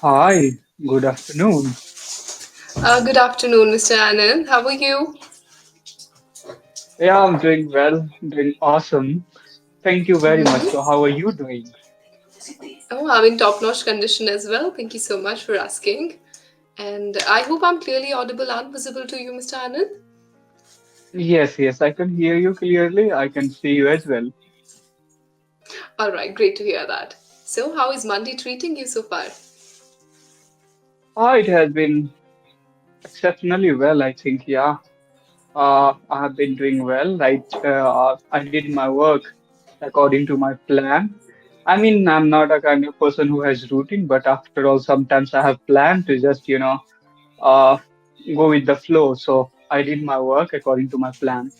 Hi, good afternoon. Good afternoon, Mr. Anand. How are you? Yeah, I'm doing well, doing awesome. Thank you very much. So, how are you doing? Oh, I'm in top-notch condition as well. Thank you so much for asking. And I hope I'm clearly audible and visible to you, Mr. Anand. Yes, yes, I can hear you clearly. I can see you as well. All right, great to hear that. So, how is Monday treating you so far? It has been exceptionally well, I think. Yeah, I have been doing well. Right, I did my work according to my plan. I mean, I'm not a kind of person who has routine, but after all, sometimes I have planned to just, uh, go with the flow. So, I did my work according to my plan.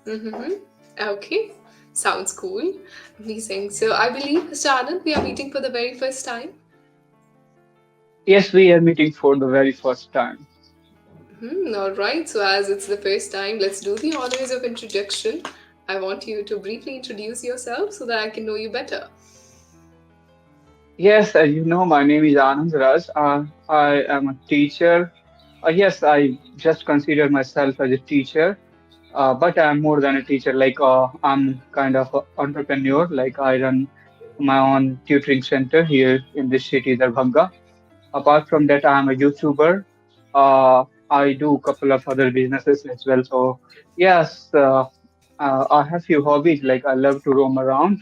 Mm-hmm. Okay, sounds cool. Amazing. So, I believe, Mr. Anand, we are meeting for the very first time. Yes, we are meeting for the very first time. All right, so as it's the first time, let's do the honors of introduction. I want you to briefly introduce yourself so that I can know you better. Yes, as you know, my name is Anand Raj. I am a teacher. Yes, I just consider myself as a teacher, but I'm more than a teacher. I'm kind of an entrepreneur. Like, I run my own tutoring center here in this city, Darbhanga. Apart from that, I'm a YouTuber. I do a couple of other businesses as well. So, yes, I have few hobbies. Like, I love to roam around.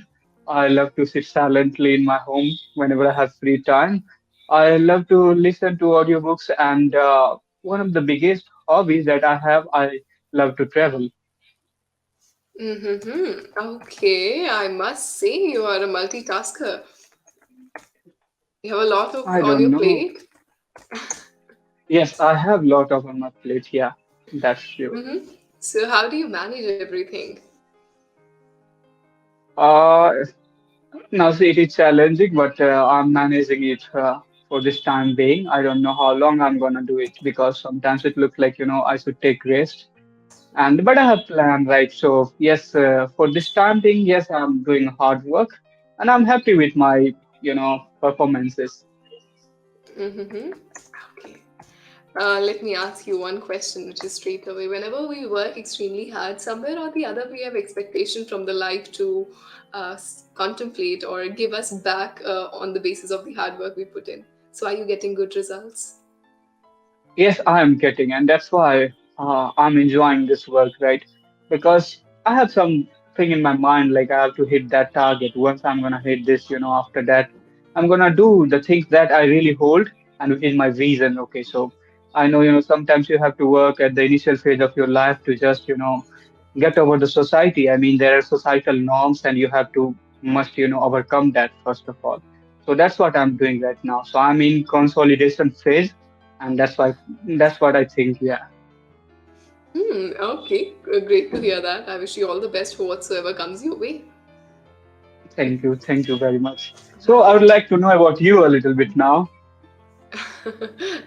I love to sit silently in my home whenever I have free time. I love to listen to audiobooks, and one of the biggest hobbies that I have, I love to travel. Mm-hmm. Okay, I must say you are a multitasker. You have a lot of I on don't your know. plate. Yes, I have a lot of on my plate. Yeah, that's true. Mm-hmm. So how do you manage everything? Uh, Now, see, it is challenging, but I'm managing it for this time being. I don't know how long I'm gonna do it because sometimes it looks like, I should take rest. And but I have planned, right? So yes, for this time being, yes, I'm doing hard work, and I'm happy with my, performances. Mm-hmm. Okay. Let me ask you one question, which is straight away. Whenever we work extremely hard, somewhere or the other, we have expectation from the life to contemplate or give us back on the basis of the hard work we put in. So, are you getting good results? Yes, I am getting, and that's why I'm enjoying this work, right? Because I have something in my mind, like I have to hit that target. Once I'm gonna hit this, after that, I'm gonna do the things that I really hold and which is my vision. Okay, so I know, sometimes you have to work at the initial phase of your life to just, get over the society. I mean, there are societal norms, and you have to must, overcome that first of all. So that's what I'm doing right now. So I'm in consolidation phase, and that's what I think. Yeah. Okay, great to hear that. I wish you all the best for whatsoever comes your way. Thank you very much. So I would like to know about you a little bit now.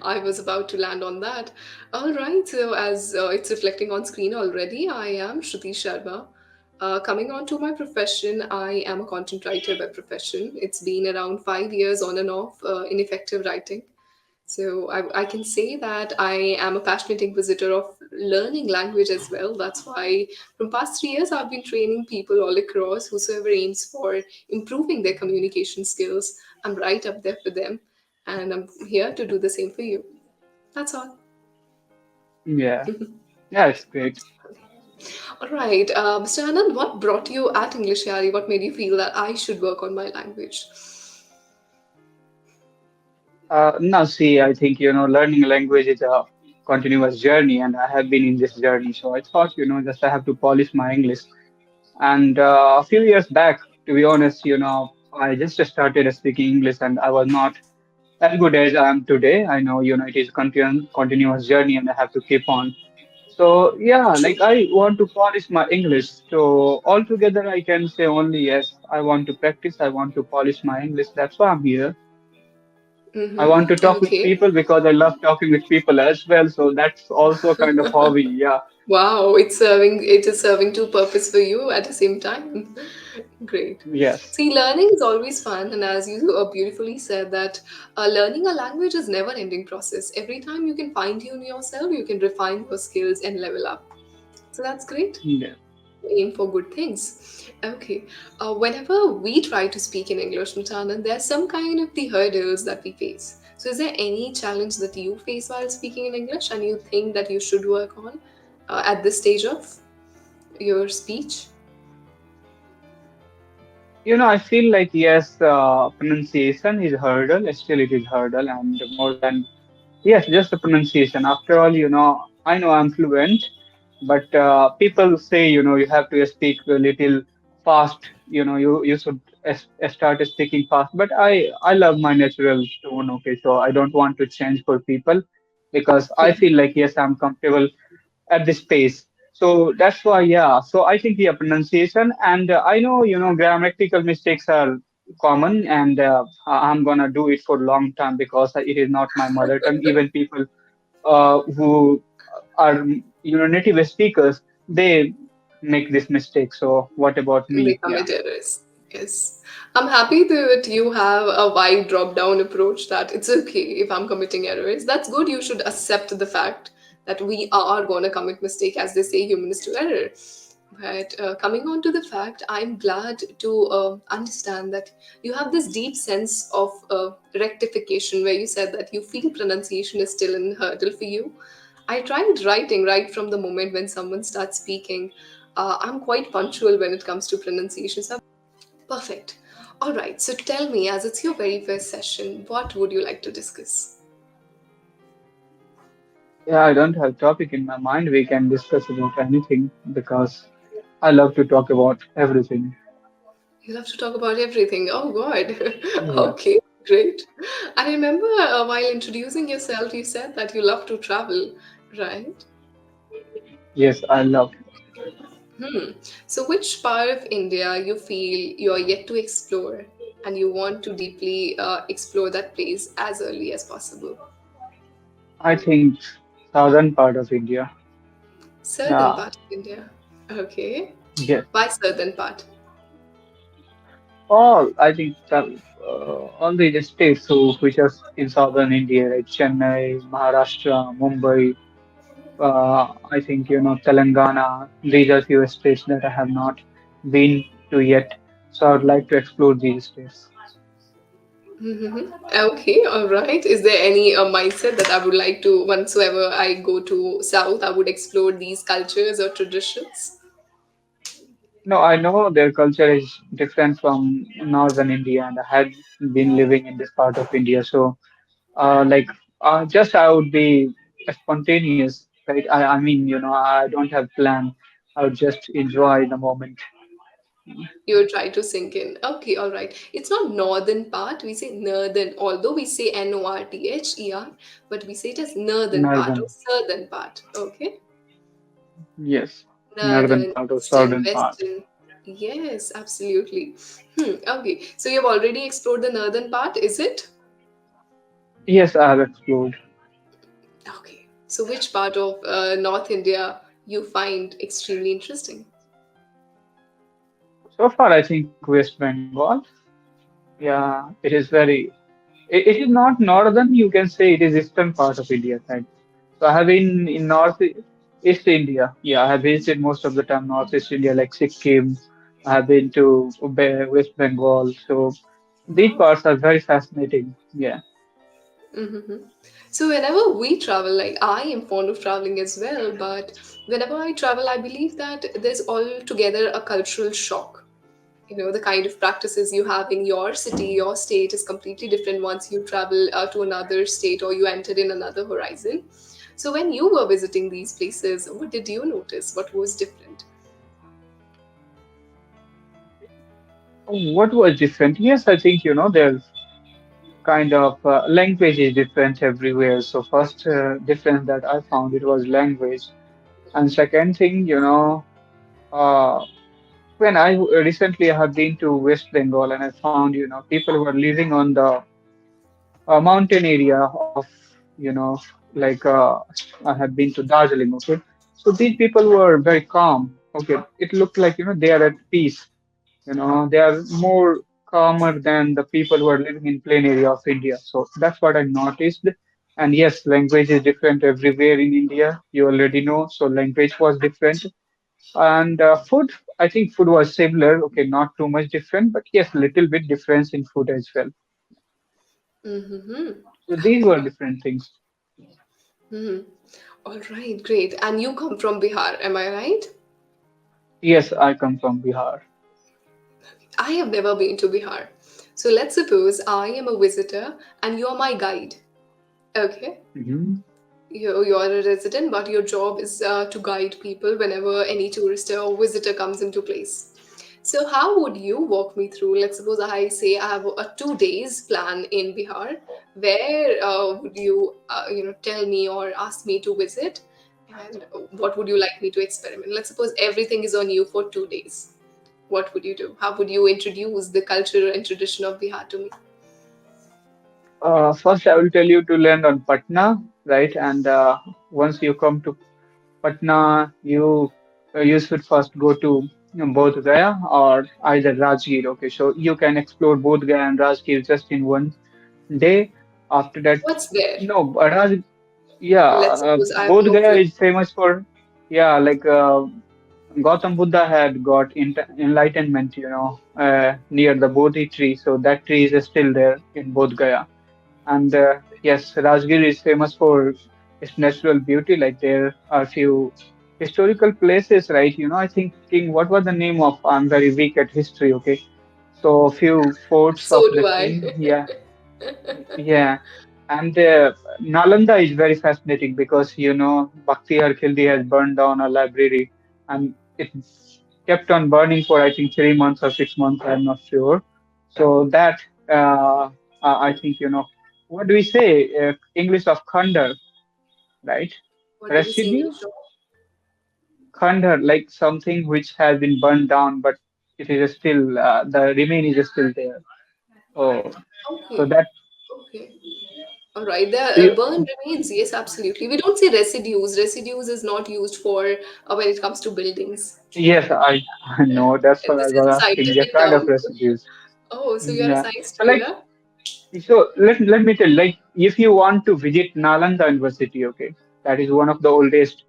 I was about to land on that. All right, so as it's reflecting on screen already, I am Shruti Sharma. Coming on to my profession, I am a content writer by profession. It's been around 5 years on and off in effective writing. So I can say that I am a passionate inquisitor of learning language as well. That's why from past 3 years I've been training people all across whosoever aims for improving their communication skills. I'm right up there for them, and I'm here to do the same for you. That's all. Yeah. Yeah, it's great. All right, Mr. Anand, what brought you at English Yari? What made you feel that I should work on my language? Now, see, I think, learning language is a continuous journey, and I have been in this journey. So I thought, just I have to polish my English. And a few years back, to be honest, I just started speaking English, and I was not as good as I am today. I know, it is continuous journey, and I have to keep on. So yeah, True. like I want to polish my English. So altogether, I can say only yes. I want to practice. I want to polish my English. That's why I'm here. I want to talk with Okay. people because I love talking with people as well. So that's also a kind of hobby. Yeah. Wow, it is serving two purpose for you at the same time. Great. Yes. See, learning is always fun, and as you beautifully said, that learning a language is never-ending process. Every time you can fine-tune yourself, you can refine your skills and level up. So that's great. Yeah. Aim for good things. Okay. Whenever we try to speak in English, Nityanand, there's some kind of the hurdles that we face. So, is there any challenge that you face while speaking in English and you think that you should work on at this stage of your speech? I feel like yes, pronunciation is hurdle. Still, it is hurdle, and more than yes, just the pronunciation. After all, I know I'm fluent, but people say, you have to speak a little fast. You should start speaking fast. But I love my natural tone. Okay, so I don't want to change for people because I feel like yes, I'm comfortable at this pace. So that's why, yeah. So I think, yeah, pronunciation, and I know, grammatical mistakes are common, and I'm gonna do it for a long time because it is not my mother tongue. Even people who are, native speakers, they make this mistake. So what about They me? Yeah. commit errors. Yes. I'm happy that you have a wide drop down approach that it's okay if I'm committing errors. That's good. You should accept the fact that we are going to commit mistake, as they say, human is to error. But coming on to the fact, I'm glad to understand that you have this deep sense of rectification where you said that you feel pronunciation is still a hurdle for you. I tried writing right from the moment when someone starts speaking. I'm quite punctual when it comes to pronunciation. So perfect. All right. So tell me, as it's your very first session, what would you like to discuss? Yeah, I don't have topic in my mind. We can discuss about anything because I love to talk about everything. You love to talk about everything. Oh, God. Yeah. Okay, great. I remember while introducing yourself, you said that you love to travel, right? Yes, I love. Hmm. So, which part of India you feel you are yet to explore and you want to deeply explore that place as early as possible? I think southern part of India. Southern Yeah. part of India. Okay. Yes. Why southern part? All I think all the states which are in southern India, like Chennai, Maharashtra, Mumbai. I think Telangana. These are few states that I have not been to yet. So I would like to explore these states. Mm-hmm. Okay, all right. Is there any mindset that I would like to, whensoever I go to South, I would explore these cultures or traditions? No, I know their culture is different from northern India, and I had been living in this part of India. So, like, just I would be spontaneous, right? I mean, I don't have plan. I would just enjoy the moment. You would try to sink in. Okay, all right. It's not northern part. We say northern, although we say Norther, but we say it as northern part or Northern, southern part. Okay, yes, northern northern, part or eastern, southern part. western. Yes, absolutely. Okay, so you've already explored the northern part, is it? Yes, I have explored. Okay. So which part of North India you find extremely interesting? So far, I think West Bengal. Yeah, it is very. It is not northern. You can say it is eastern part of India side. So I have been in East India. Yeah, I have visited most of the time Northeast India, like Sikkim. I have been to West Bengal. So these parts are very fascinating. Yeah. Hmm. So whenever we travel, like I am fond of traveling as well, but whenever I travel, I believe that there's altogether a cultural shock. You know, the kind of practices you have in your city, your state is completely different once you travel to another state or you enter in another horizon. So when you were visiting these places, what did you notice? What was different? What was different? Yes, I think there's kind of language is different everywhere. So first difference that I found it was language, and second thing, uh, when I recently have been to West Bengal and I found people who are living on the a mountain area of, you know, like I have been to Darjeeling. Okay, so these people were very calm. Okay, it looked like, they are at peace. They are more calmer than the people who are living in plain area of India. So that's what I noticed. And yes, language is different everywhere in India. You already know. So language was different. And food, I think food was similar. Okay, not too much different, but yes, little bit difference in food as well. Mm-hmm. So these were different things. Hmm. All right, great. And you come from Bihar, am I right? Yes, I come from Bihar. I have never been to Bihar. So let's suppose I am a visitor and you're my guide. Okay. Hmm. You're a resident, but your job is to guide people whenever any tourist or visitor comes into place. So, how would you walk me through? Let's suppose I say I have a 2 days plan in Bihar. Where would you, tell me or ask me to visit, and what would you like me to experiment? Let's suppose everything is on you for 2 days. What would you do? How would you introduce the culture and tradition of Bihar to me? First, I will tell you to land on Patna, right? And once you come to Patna, you should first go to both Gaya or either Rajgir. Okay, so you can explore both Gaya and Rajgir just in one day. After that, What's there? no, yeah, Let's suppose I have both no Gaya clue. is famous for, yeah, like Gautam Buddha had got enlightenment, near the Bodhi tree. So that tree is still there in Bodh Gaya. And yes, Rajgir is famous for its natural beauty. Like there are few historical places, right? I thinking what was the name of? I'm very weak at history. Okay, so a few forts of So the do I. king. Yeah, yeah. And Nalanda is very fascinating because Bhakti Khildi has burned down a library, and it kept on burning for I think 3 months or 6 months. I'm not sure. So that I think what do we say? English of Khandar, right? What do we say English Residues, of? Khandar, like something which has been burned down, but it is still the remain is still there. Oh, so Okay. that Okay. All right. The so you, burn remains. Yes, absolutely. We don't say residues. Residues is not used for when it comes to buildings. yes, I know. That's what This I is a was asking. Yeah, scientific kind of term. residues. Oh, so you're a Yeah. science So like, student, let me tell you, like, if you want to visit Nalanda University, okay, that is one of the oldest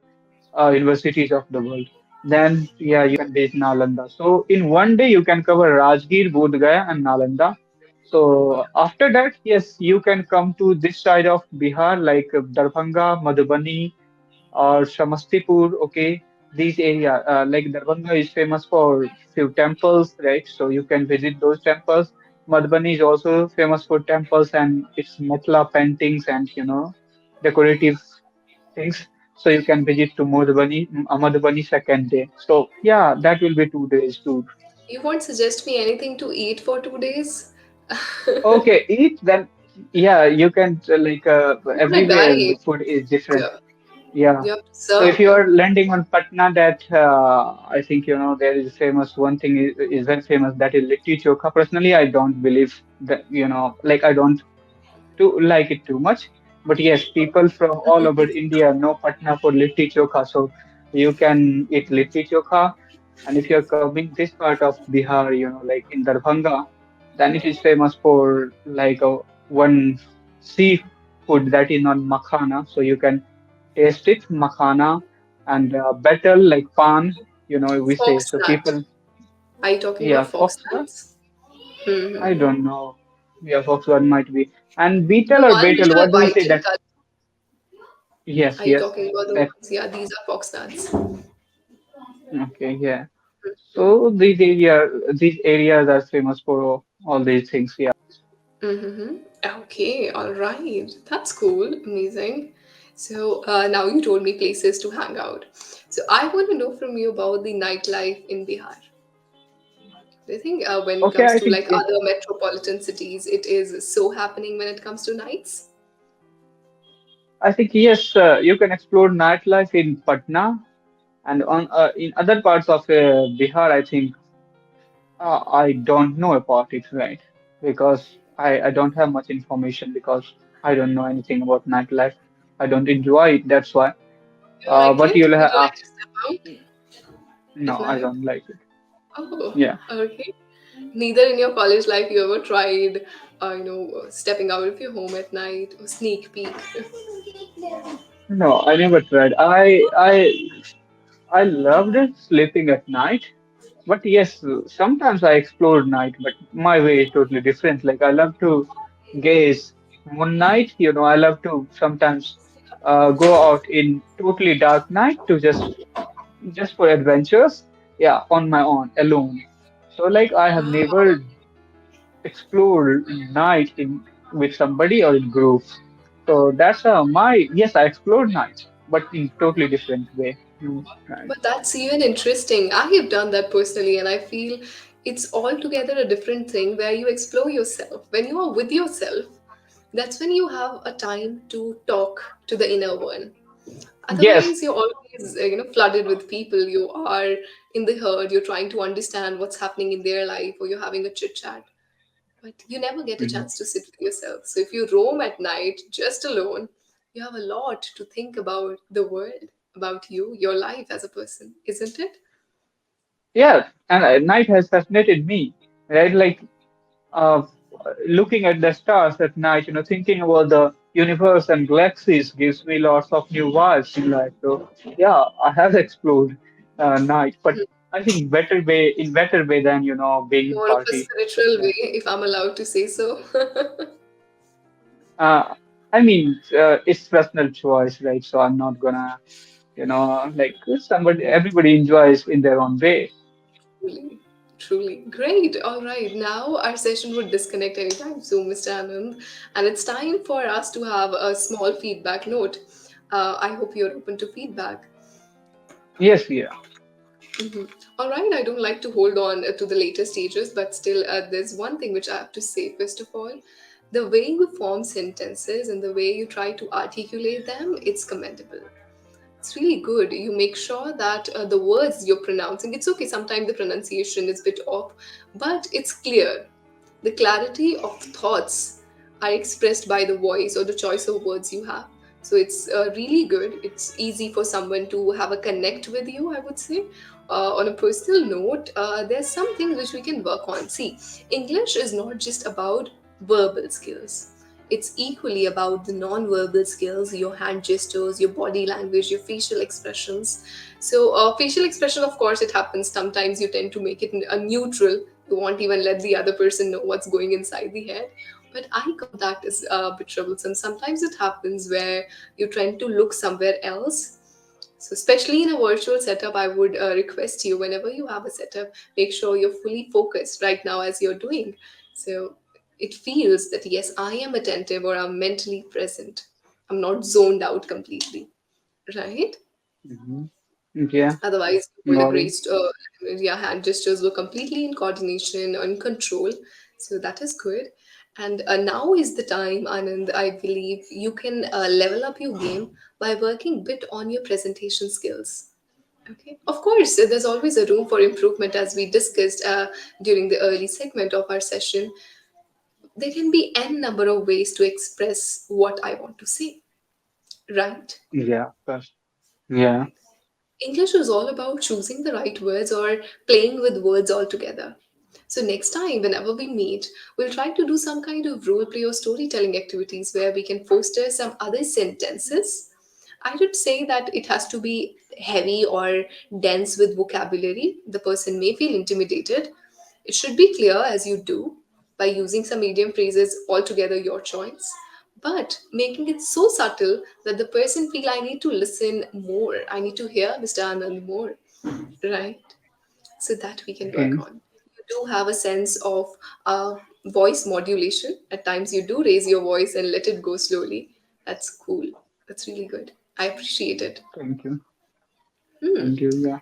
universities of the world. Then, yeah, you can visit Nalanda. So in one day, you can cover Rajgir, Bodh Gaya, and Nalanda. So after that, yes, you can come to this side of Bihar, like Darbhanga, Madhubani, or Samastipur. Okay, these area like Darbhanga is famous for few temples, right? So you can visit those temples. Madhubani is also famous for temples and its Mithila paintings and decorative things. So you can visit to Madhubani second day. So yeah, that will be 2 days tour. you won't suggest me anything to eat for 2 days? Okay, eat then. Yeah, you can like What would I everywhere the buy? food is different. Yeah, Yeah. you have to So if serve you me. are landing on Patna, that I think there is famous one thing is very famous, that is litti chokha. Personally, I don't believe that like I don't too like it too much. But yes, people from all over India know Patna for litti chokha, so you can eat litti chokha. And if you're coming this part of Bihar, like in Darbhanga, then it is famous for like one seafood that is not makhana, so you can taste it, makhana, and betel like pan, we say. So Foxnut. people, Are you talking yeah, about foxglove, foxnuts? I Mm-hmm. don't know. Yeah, foxglove might be. And beetle The or one which betel, are what do we white say in that? color. Yes, Are you yes. talking about the That ones? Yeah, these are foxnuts. okay, yeah. So these areas are famous for all these things. Yeah. Mm-hmm. Okay, all right. That's cool. Amazing. So now you told me places to hang out. So I want to know from you about the nightlife in Bihar. Do you think when it Okay, comes I to think like other metropolitan cities, it is so happening when it comes to nights? yes, you can explore nightlife in Patna and on in other parts of Bihar. I think I don't know about it, right? Because I don't have much information because I don't know anything about nightlife. I don't enjoy it, that's why. You don't like But it? you'll You have, don't like to step out at no, I night? don't like it. Oh, Yeah. okay. Neither in your college life you ever tried, stepping out of your home at night or sneak peek. No, I never tried. I loved it sleeping at night. But yes, sometimes I explore night, but my way is totally different. Like I love to gaze moonlight. I love to sometimes go out in totally dark night to just for adventures. Yeah, on my own, alone. So like I have Wow. never explored night in with somebody or in groups. So that's my yes, I explored night, but in totally different way. Right. But that's even interesting. I have done that personally, and I feel it's altogether a different thing where you explore yourself. When you are with yourself, that's when you have a time to talk to the inner one. Yes, Otherwise, you're always, flooded with people. You are in the herd. You're trying to understand what's happening in their life, or you're having a chit chat. But you never get a mhm. chance to sit with yourself. So if you roam at night just alone, you have a lot to think about the world, about you, your life as a person, isn't it? Yeah, and night has fascinated me, right? Like uh, looking at the stars at night, thinking about the universe and galaxies gives me lots of new vibes in life. So yeah, I have explored night, but I think better way than being in More of a party. spiritual Yeah. way, if I'm allowed to say so. I mean, it's personal choice, right? So I'm not gonna, like everybody enjoys in their own way. Truly, truly. Great. All right. Now our session would disconnect anytime soon, Mr. Anand. And it's time for us to have a small feedback note. I hope you're open to feedback. Yes, yeah. Mhm. All right, I don't like to hold on to the later stages, but still, there's one thing which I have to say. First of all, the way you form sentences and the way you try to articulate them, it's commendable. It's really good. You make sure that the words you're pronouncing, it's okay, sometimes the pronunciation is a bit off, but it's clear. The clarity of thoughts are expressed by the voice or the choice of words you have. So it's really good. It's easy for someone to have a connect with you, I would say. On a personal note, there's some things which we can work on. See, English is not just about verbal skills. It's equally about the non-verbal skills, your hand gestures, your body language, your facial expressions. So, facial expression, of course, it happens. Sometimes you tend to make it a neutral. You won't even let the other person know what's going inside the head. But I got that is a bit troublesome. Sometimes it happens where you tend to look somewhere else. So, especially in a virtual setup, I would request you whenever you have a setup, make sure you're fully focused right now as you're doing. So, it feels that yes, I am attentive or I'm mentally present. I'm not zoned out completely, right? Hmm. Yeah. Otherwise, you will agree. Well, Yeah, hand gestures were completely in coordination and control. So that is good. And now is the time, Anand. I believe you can level up your game by working bit on your presentation skills. Okay. Of course, there's always a room for improvement, as we discussed during the early segment of our session. There can be n number of ways to express what I want to say, right? yeah, first. Yeah. English is all about choosing the right words or playing with words altogether. So, next time, whenever we meet, we'll try to do some kind of role play or storytelling activities where we can foster some other sentences. I would say that it has to be heavy or dense with vocabulary. The person may feel intimidated. It should be clear as you do by using some idiom phrases altogether your choice, but making it so subtle that the person feel I need to listen more. I need to hear Mr. Anand more, right? So that we can work Okay. on. You do have a sense of uh, voice modulation. At times, you do raise your voice and let it go slowly. That's cool. That's really good. I appreciate it. Thank you. Hmm. Thank you. Yeah.